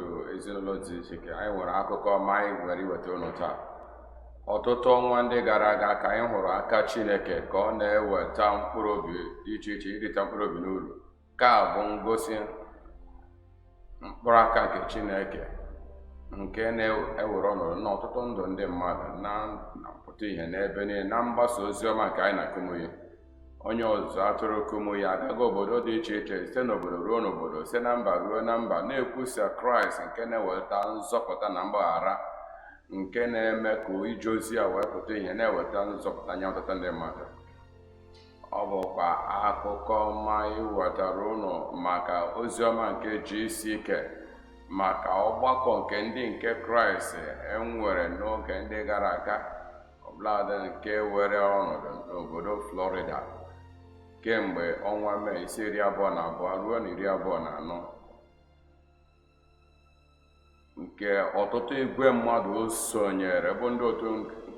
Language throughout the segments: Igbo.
otu ezinụlọ dị iche iche anyị nwere akụkọ ọma anyị nwere iweta unu taa. Ọtụtụ ọnwa ndị gara aga ka anyị hụrụ aka Chineke ka ọ na-eweta mkpụrụ obi dị iche iche irita mkpụrụ obi n'uru. Nke a bụ ngosi mkpụrụ aka nke Chineke nke na-ewere ọnọdụ n'ọtụtụ ndụ ndị mmadụ na-apụta ihe n'ebe niile na mgbasa ozi ọma nke anyị na-akụmụnye. Onye ọzụzụ atụrụ kụmụnye agaghị obodo dị iche iche site n'obodo ruo n'obodo, site na mba ruo na mba, na-ekwusa Kraịst nke na-eweta nzọpụta na mgbaghara, nke na-eme ka ije ozi ya wee pụta ihe na-eweta nzọpụta nye ọtụtụ ndị mmadụ. Ọ bụkwa akụkọ ọma iwetara ụnụ maka ozi ọma nke GCK, maka ọgbakọ nke ndị nke Kraịst enwere n'oge ndị gara aga, ọbụladị nke were ọnọdụ n'obodo Florida kemgbe ọnwa Mee 22 ruo na 24, nke ọtụtụ igwe mmadụ sonyere bụ ndị otu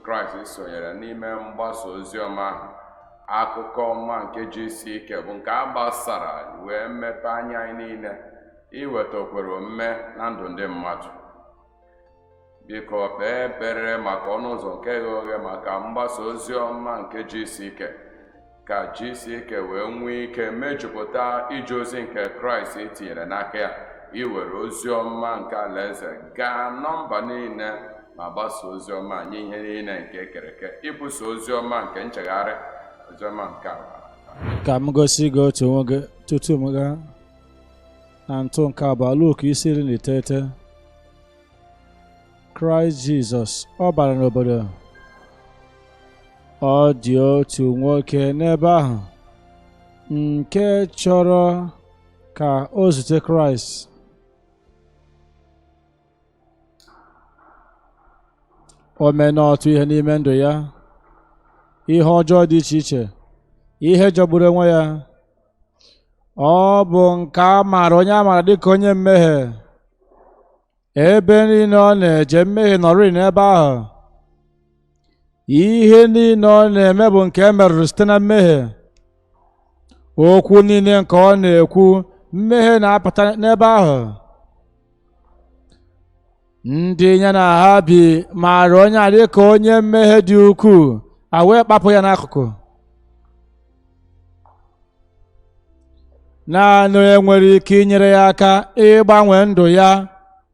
Kraịst sonyere n'ime mgbasa ozi ọma ahụ. Akụkọ ọma nke GCK bụ nke a gbasara wee mepe anya anyị niile iweta okwere omume na ndụ ndị mmadụ. Biko kpee ekpere maka ọnụ ụzọ nke ghe oghe maka mgbasa ozi ọma nke GCK, ka GCK wee nwee ike mejupụta ije ozi nke Kraịst etinyere n'aka ya, iwere ozi ọma nke alaeze gaa nọmba niile ma gbasa ozi ọma nye ihe niile nke ekere eke, ibuso ozi ọma nke nchegharị, ozi ọma nke ala. Ka m gosi gị otu nwoke tutu m gaa na ntụ nke abụọ, Luk 19. Kraịst Jizọs ọ bara n'obodo. Ọ dị otu nwoke n'ebe ahụ nke chọrọ ka o zute Kraịst. O mee n'otu ihe n'ime ndụ ya, ihe ọjọọ dị iche iche, ihe jọgburu onwe ya. Ọ bụ nke a maara onye a maara dịka onye mmehie. Ebe niile ọ na-eje, mmehie nọrị n'ebe ahụ. Ihe niile ọ na-eme bụ nke e merụrụ site na mmehie. Okwu niile nke ọ na-ekwu, mmehie na-apụta n'ebe ahụ. Ndị ya na ha bi maara onye a dịka onye mmehie dị ukwuu, a wee kpapụ ya n'akụkụ. Naanị onye nwere ike inyere ya aka ịgbanwe ndụ ya,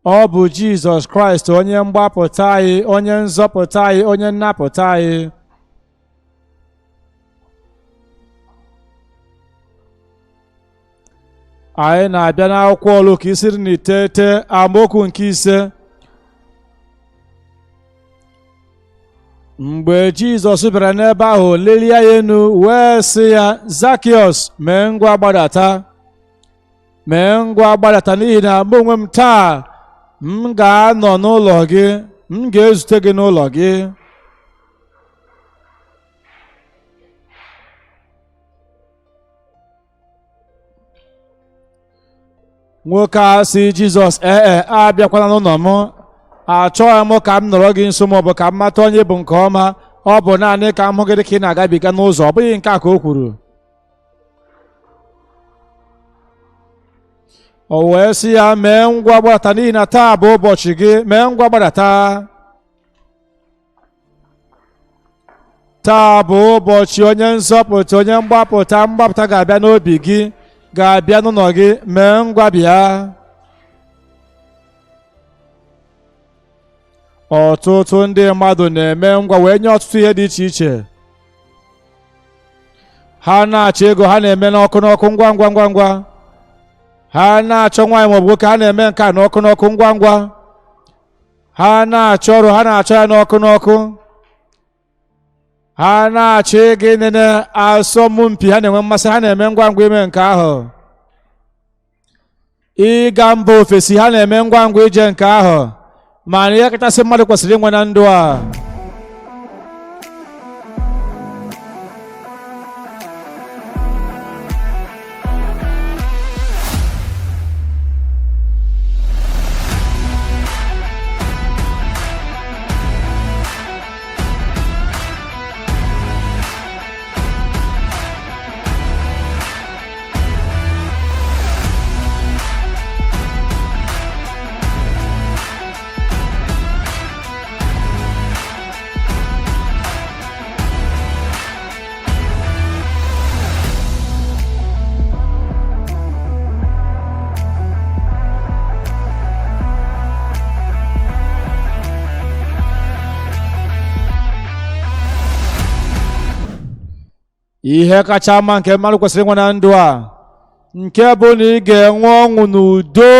ọ bụ Jizọs Kraịst, onye mgbapụta anyị, onye nzọpụta anyị, onye nnapụta anyị. Anyị na-abịa n'akwụkwọ Luk 19 amaokwu nke 5. Mgbe Jizọs bịara n'ebe ahụ, lelie ya enu wee sị ya, Zakiọs, mee ngwa gbadata, mee ngwa gbadata, n'ihi na mụ onwe m taa m ga-anọ n'ụlọ gị, m ga-ezute gị n'ụlọ gị. Nwoke a sị Jizọs, abịakwana n'ụlọ m, achọghị m ka m nọrọ gị nso maọbụ ka m mata onye bụ nke ọma. Ọ bụ naanị ka m hụ gị ka ị na-agabiga n'ụzọ, ọ bụghị nke a ka o kwuru. O wee sị ya, mee ngwa gbadata, n'ihi na taa bụ ụbọchị gị, mee ngwa gbadata. Taa bụ ụbọchị onye nzọpụta, onye mgbapụta ga-abịa n'obi gị, ga-abịa n'ụlọ gị, mee ngwa bịa. Ọtụtụ ndị mmadụ na-eme ngwa wee nye ọtụtụ ihe dị iche iche. Ha na-achọ ego, ha na-eme n'ọkụ ngwa ngwa. Ha na-achọ nwaanyị maọbụ nwoke, ha na-eme nke a n'ọkụ ngwa. Ha na-achọ ọrụ, ha na-achọ ya n'ọkụ. Ha na-achọ ịga inene asọmpi, ha na-enwe mmasị, ha na-eme ngwa ime nke ahụ. Ịga mba ofesi, ha na-eme ngwa ije nke ahụ. Mana ihe kachasị mmadụ kwesịrị inwe na ndụ a ihe kacha mma nke mmadụ kwesịrị inwe na ndụ a nke bụ na ị ga-enwe ọṅụ n'udo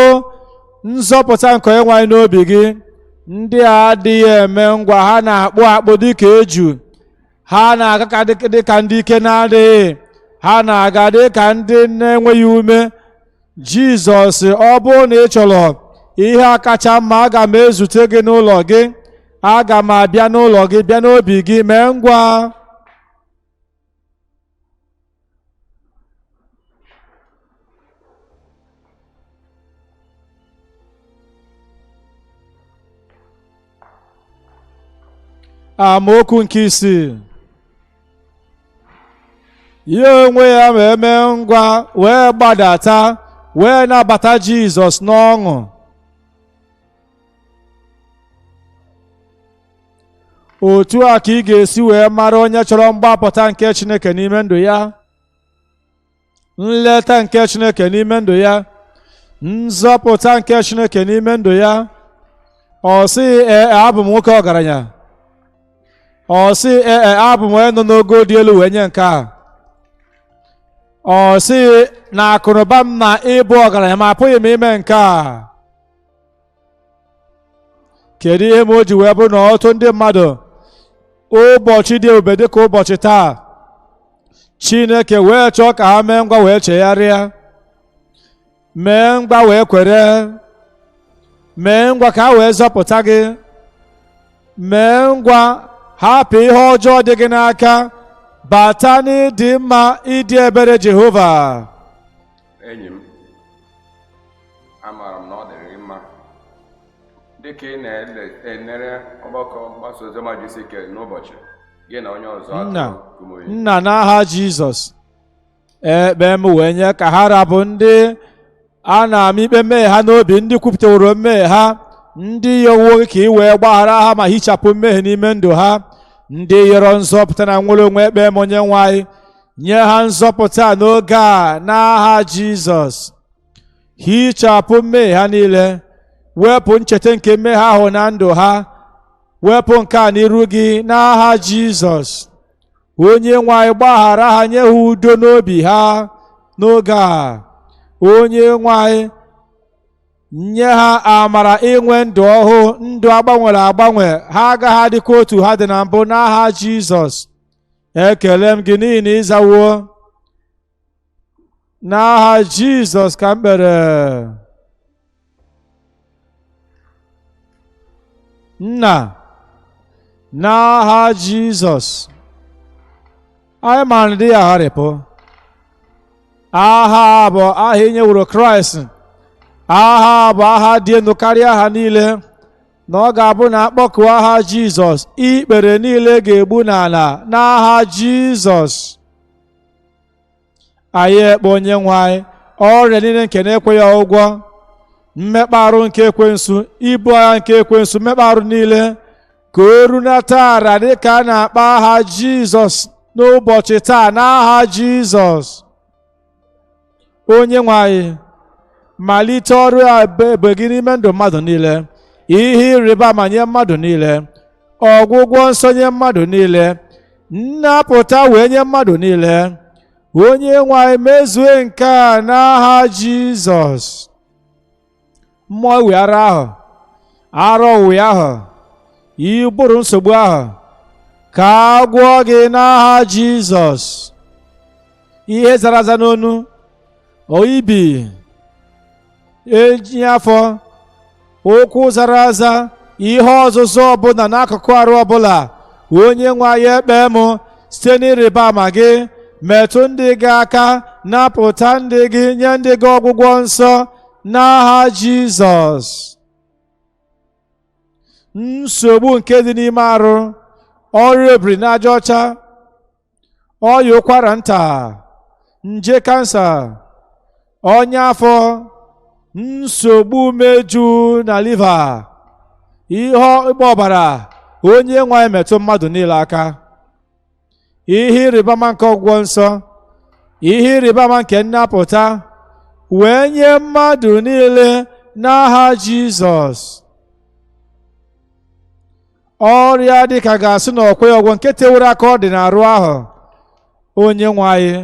nzọpụta nke onye nwe anyị n'obi gị. Ndị a adịghị eme ngwa, ha na-akpụ akpụ dịka eju, ha na-aga dịka ndị ike na-adịghị, ha na-aga dịka ndị na-enweghị ume. Jizọs, ọ bụrụ na ị chọrọ ihe a kacha mma, aga m ezute gị n'ụlọ gị, aga m abịa n'ụlọ gị, bịa n'obi gị, mee ngwa. Amaokwu nke 6. Ya onwe ya ma eme ngwa wee gbadata wee nabata Jizọs n'ọṅụ. Otu a ka ị ga-esi wee mara onye chọrọ mgbapụta nke Chineke n'ime ndụ ya, nleta nke Chineke n'ime ndụ ya, nzọpụta nke Chineke n'ime ndụ ya. Ọ sị abụ m nwoke ọgaranya, ọ sị abụ m onye nọ n'ogo dị elu wee nye nke a, ọ sị na akụnụba m na ịbụ ọgaranya ma apụghị m ime nke a. Kedu ihe ma o ji wee bụrụ na ọtụtụ ndị mmadụ ụbọchị dị ebube dịka ụbọchị taa, Chineke wee chọọ ka ha mee ngwa wee chegharịa, mee ngwa wee kwere, mee ngwa ka ha wee zọpụta gị, mee ngwa hapụ ihe ọjọọ dị gị n'aka, bata n'ịdị mma ịdị ebere Jehova. Enyi m, amaara m na ọ dịrị mma dịka ị na-enere ọgbakọ mgbasa oziọma JCK n'ụbọchị gị na onye ọzọ nna n'aha Jizọs, ekpe m wee nye ka ha rabụ ndị a na-ama ikpe mmehie ha n'obi, ndị kwupụtaworo mmehie ha, ndị yowo ka ị wee gbaghara ha ma hichapụ mmehie n'ime ndụ ha, ndị yọrọ nzọpụta na nwere onwe. Ekpe m onye nwe anyị, nye ha nzọpụta n'oge a n'aha Jizọs. Hichapụ mmehie ha niile, wepụ ncheta nke mmehie ahụ na ndụ ha, wepụ nke a n'iru gị n'aha Jizọs. Onye nwe anyị, gbaghara ha, nye ha udo n'obi ha n'oge a. Onye nwe anyị, nye ha amara inwe ndụ ọhụụ, ndụ agbanwere agbanwe, ha agaghị adịkwa otu ha dị na mbụ n'aha Jizọs. Ekele m gị n'ihi na ịzawo. N'aha Jizọs ka m kpere. Nna, n'aha Jizọs, anyị mara na dị ya agharịpụ. Aha bụ aha e nyeworo Kraịst, aha bụ aha dị elu karịa aha niile, na ọ ga-abụ na akpọkuo aha Jizọs, ikpere niile ga-egbu n'ala n'aha Jizọs. Anyị ekpe onye nwe anyị, ọrịa niile nke na-ekweghị ụgwọ, mmekpa arụ nke ekwensu, ibu agha nke ekwensu, mmekpa arụ niile ka o runata ara dịka a na-akpọ aha Jizọs n'ụbọchị taa n'aha Jizọs. Onye nwe anyị, malite ọrụ ebube gị n'ime ndụ mmadụ niile, ihe ịrịba ama nye mmadụ niile, ọgwụgwọ nsọ nye mmadụ niile, nnapụta wee nye mmadụ niile. Onye nwe anyị, mezue nke a n'aha Jizọs. Mmụọ iweghara ahụ, arọ uwe ahụ, iburu nsogbu ahụ, ka a gwọọ gị n'aha Jizọs. Ihe zara aza n'onu, oyibi, eji afọ, ụkwụ zara aza, ihe ọzụzụ ọbụla n'akụkụ arụ ọbụla, onye nwe anyị, ekpe m site n'ịrịba ama gị, metụ ndị gị aka, napụta ndị gị, nye ndị gị ọgwụgwọ nsọ n'aha Jizọs. Nsogbu nke dị n'ime arụ, ọrịa obiri n'aja ọcha, ọya ụkwara nta, nje kansa, ọnya afọ, nsogbu umeju na liva, ihe ịgba ọbara, onye nwe anyị, metụ mmadụ niile aka. Ihe ịrịba ama nke ọgwụgwọ nsọ, ihe ịrịba ama nke nnapụta wee nye mmadụ niile n'aha Jizọs. Ọrịa dịka ga-asị na ọkwe ọgwọ nke tewere aka ọ dị n'arụ ahụ, onye nwe anyị,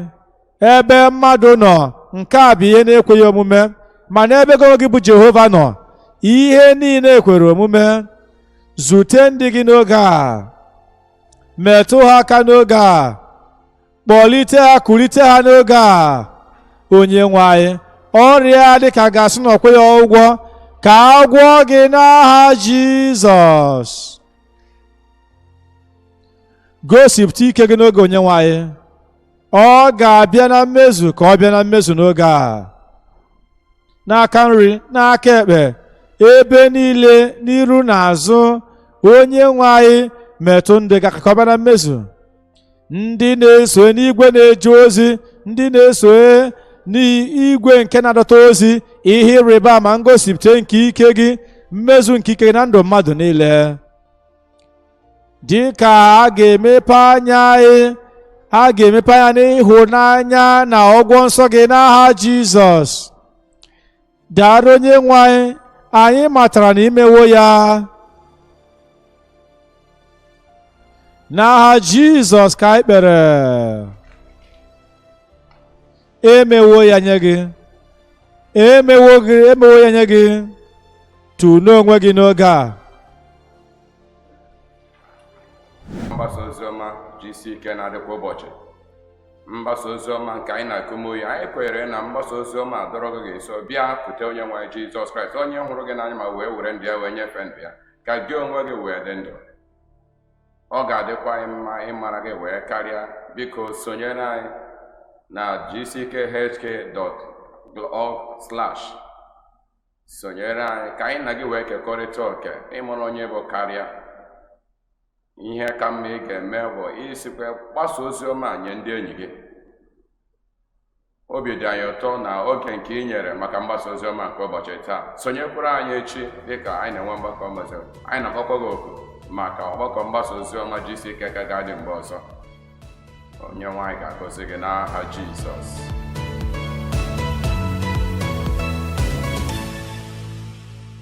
ebe mmadụ nọ nke a bụ ihe na-ekweghị omume, ma n'ebe gị bụ Jehova nọ ihe niile ekwere omume. Zute ndị gị n'oge a, metụ ha aka n'oge a, kpọlite ha, kulite ha n'oge a. Onye nwe anyị, ọrịa dịka gasị na ọkwe ya ụgwọ, ka a gwọọ gị n'aha Jizọs. Gosipụta ike gị n'oge onye nwe anyị, ọ ga-abịa na mmezu, ka ọ bịa na mmezu n'oge a. N'aka nri, n'aka ekpe, ebe niile, n'iru na azụ, onye nwe anyị, metụ ndị gị aka ka ọ bịa na mmezu. Ndị na-eso n'igwe na-eje ozi, ndị na-eso n'igwe nke na-adọta ozi, ihe ịrịba ama ngosipụta nke ike gị, mmezu nke ike gị na ndụ mmadụ niile. Dị ka a ga-emepe anya anyị, a ga-emepe anya n'ịhụnanya na ọgwọ nsọ gị n'aha Jizọs. Dara onye nwe anyị, anyị matara na imewo ya. N'aha Jizọs ka anyị kpere. Emewo ya nye gị, emewo ya nye gị. Tụnụ onwe gị n'oge a. Mgbasa oziọma jisi ike na-adịkwa ụbọchị. Mgbasa oziọma nke anyị na-akụmoyi, anyị kwenyere na mgbasa oziọma adọrọ gị nso bịa pụta onye nwe anyị Jizọs Kraịst, onye hụrụ gị n'anya ma wee were ndụ ya wee nyefee ndụ ya ka gị onwe gị wee dị ndụ. Ọ ga-adịkwa anyị mma ịmara gị wee karịa. Biko sonyere anyị na gckhk.org/ sonyere anyị ka anyị na gị wee kekọrịta oke ịmụrụ onye bụ karịa. Ihe ka mma ị ga-eme bụ isikwa gbasa ozi ọma nye ndị enyi gị. Obi dị anyị ụtọ na oge nke ị nyere maka mgbasa ozi ọma nke ụbọchị taa. Sonyekwara anyị echi dịka anyị na-enwe mgbakọ mgbasa. Anyị na-akpọkwa gị oku maka ọgbakọ mgbasa ozi ọma GCK ga-adị mgbe ọzọ. Onye nwe anyị ga-agọzi gị n'aha Jizọs.